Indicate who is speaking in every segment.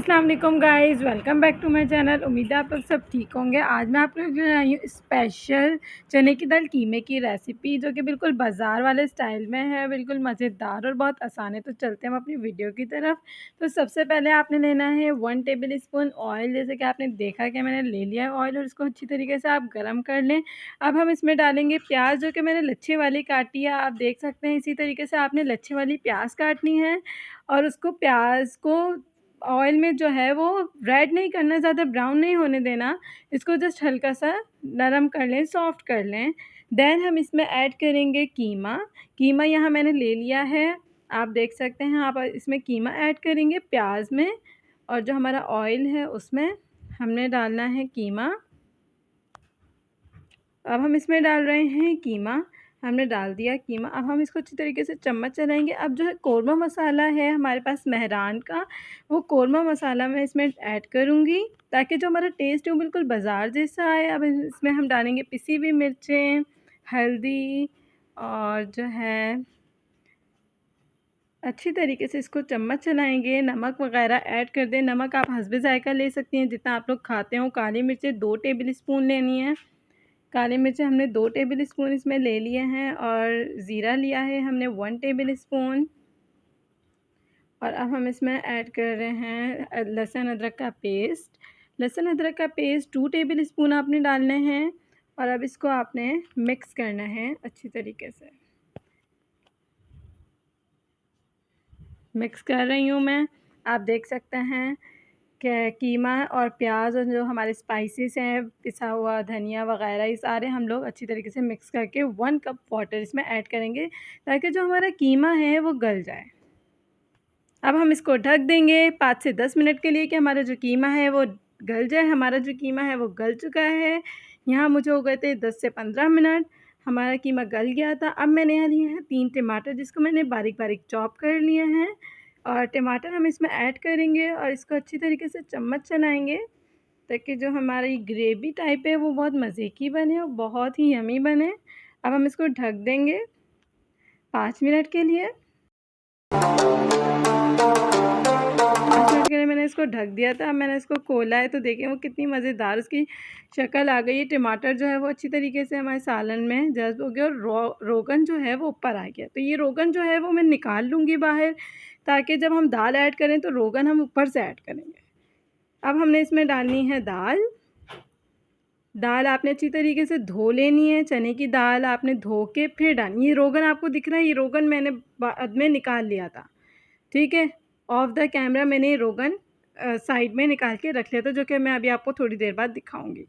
Speaker 1: अस्सलाम वालेकुम guys, welcome back to my channel. उम्मीद है आप लोग सब ठीक होंगे। आज मैं आप लोग जो आई हूँ स्पेशल चने की दाल कीमे की रेसिपी, जो कि बिल्कुल बाज़ार वाले स्टाइल में है, बिल्कुल मज़ेदार और बहुत आसान है। तो चलते हैं हम अपनी वीडियो की तरफ। तो सबसे पहले आपने लेना है 1 टेबल स्पून ऑयल। जैसे कि आपने देखा कि मैंने ले लिया है ऑयल और इसको अच्छी तरीके से आप गर्म कर लें। अब हम इसमें डालेंगे प्याज, जो कि मैंने लच्छे वाली काटी है। आप देख सकते हैं इसी तरीके से आपने लच्छे वाली प्याज काटनी है और उसको प्याज को ऑयल में जो है वो रेड नहीं करना, ज़्यादा ब्राउन नहीं होने देना। इसको जस्ट हल्का सा नरम कर लें, सॉफ्ट कर लें। देन हम इसमें ऐड करेंगे कीमा। कीमा यहाँ मैंने ले लिया है, आप देख सकते हैं। आप इसमें कीमा ऐड करेंगे प्याज में, और जो हमारा ऑयल है उसमें हमने डालना है कीमा। अब हम इसमें डाल रहे हैं कीमा, हमने डाल दिया कीमा। अब हम इसको अच्छी तरीके से चम्मच चलाएंगे। अब जो है कौरमा मसाला है हमारे पास मेहरान का, वो कौरमा मसाला मैं इसमें ऐड करूँगी ताकि जो हमारा टेस्ट है वो बिल्कुल बाज़ार जैसा आए। अब इसमें हम डालेंगे पिसी हुई मिर्चें, हल्दी, और जो है अच्छी तरीके से इसको चम्मच चलाएंगे। नमक वगैरह ऐड कर दें। नमक आप हस्बे ज़ायका ले सकती हैं, जितना आप लोग खाते हो। काली मिर्चें 2 टेबल स्पून लेनी है। काली मिर्च हमने 2 टेबल स्पून इसमें ले लिए हैं, और ज़ीरा लिया है हमने 1 टेबल स्पून। और अब हम इसमें ऐड कर रहे हैं लहसुन अदरक का पेस्ट। लहसुन अदरक का पेस्ट 2 टेबल स्पून आपने डालने हैं, और अब इसको आपने मिक्स करना है अच्छी तरीके से। मिक्स कर रही हूँ मैं। आप देख सकते हैं कि कीमा और प्याज और जो हमारे स्पाइसेस हैं, पिसा हुआ धनिया वगैरह, ये सारे हम लोग अच्छी तरीके से मिक्स करके 1 कप वाटर इसमें ऐड करेंगे ताकि जो हमारा कीमा है वो गल जाए। अब हम इसको ढक देंगे 5 से 10 मिनट के लिए कि हमारा जो कीमा है वो गल जाए। हमारा जो कीमा है वो गल चुका है। यहाँ मुझे हो गए थे 10 से 15 मिनट, हमारा कीमा गल गया था। अब मैंने यहाँ लिए हैं 3 टमाटर, जिसको मैंने बारीक बारीक चॉप कर लिए हैं, और टमाटर हम इसमें ऐड करेंगे और इसको अच्छी तरीके से चम्मच चलाएँगे ताकि जो हमारी ग्रेवी टाइप है वो बहुत मज़े की बने और बहुत ही यमी बने। अब हम इसको ढक देंगे 5 मिनट के लिए। 5 मिनट के लिए मैंने इसको ढक दिया था। अब मैंने इसको खोला है तो देखें वो कितनी मज़ेदार उसकी शक्ल आ गई है। टमाटर जो है वो अच्छी तरीके से हमारे सालन में जज़्ब हो गया, और रोगन जो है वो ऊपर आ गया। तो ये रोगन जो है वो मैं निकाल लूँगी बाहर, ताकि जब हम दाल ऐड करें तो रोगन हम ऊपर से ऐड करेंगे। अब हमने इसमें डालनी है दाल। दाल आपने अच्छी तरीके से धो लेनी है। चने की दाल आपने धो के फिर डालनी। ये रोगन आपको दिख रहा है, ये रोगन मैंने बाद में निकाल लिया था, ठीक है। ऑफ द कैमरा मैंने रोगन साइड में निकाल के रख लिया था, जो कि मैं अभी आपको थोड़ी देर बाद दिखाऊंगी।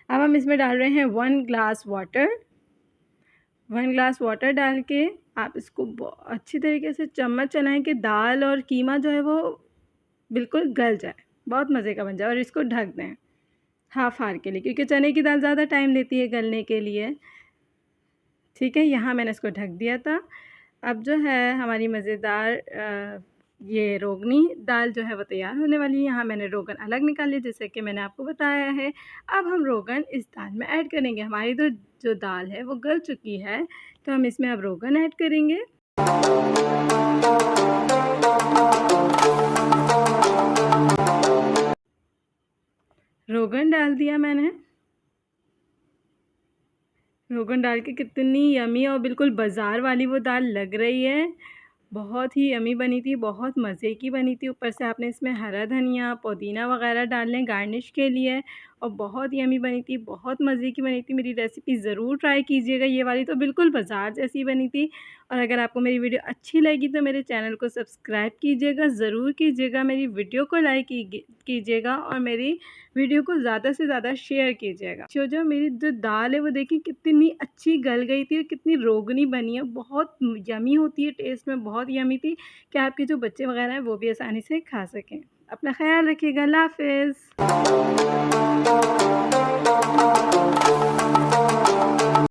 Speaker 1: अब हम इसमें डाल रहे हैं 1 ग्लास वाटर। 1 ग्लास वाटर डाल के आप इसको अच्छी तरीके से चम्मच चलाएं कि दाल और कीमा जो है वो बिल्कुल गल जाए, बहुत मज़े का बन जाए। और इसको ढक दें हाफ़ आवर के लिए, क्योंकि चने की दाल ज़्यादा टाइम लेती है गलने के लिए, ठीक है। यहाँ मैंने इसको ढक दिया था। अब जो है हमारी मज़ेदार ये रोगनी दाल जो है वो तैयार होने वाली है। यहाँ मैंने रोगन अलग निकाल लिया, जैसे कि मैंने आपको बताया है। अब हम रोगन इस दाल में ऐड करेंगे। हमारी तो जो दाल है वो गल चुकी है, तो हम इसमें अब रोगन ऐड करेंगे। रोगन डाल दिया मैंने। रोगन डाल के कितनी यमी और बिल्कुल बाज़ार वाली वो दाल लग रही है। बहुत ही यमी बनी थी, बहुत मज़े की बनी थी। ऊपर से आपने इसमें हरा धनिया, पुदीना वगैरह डाल लें गार्निश के लिए, और बहुत यमी बनी थी, बहुत मज़े की बनी थी। मेरी रेसिपी ज़रूर ट्राई कीजिएगा। ये वाली तो बिल्कुल बाज़ार जैसी बनी थी। और अगर आपको मेरी वीडियो अच्छी लगी तो मेरे चैनल को सब्सक्राइब कीजिएगा, ज़रूर कीजिएगा। मेरी वीडियो को लाइक कीजिएगा, और मेरी वीडियो को ज़्यादा से ज़्यादा शेयर कीजिएगा। जो मेरी जो दाल है वो देखिए कितनी अच्छी गल गई थी और कितनी रोगनी बनी है। बहुत यमी होती है, टेस्ट में बहुत यमी थी कि आपके जो बच्चे वगैरह हैं वो भी आसानी से खा सकें। अपना ख्याल रखिएगा। अल्लाह हाफ़िज़।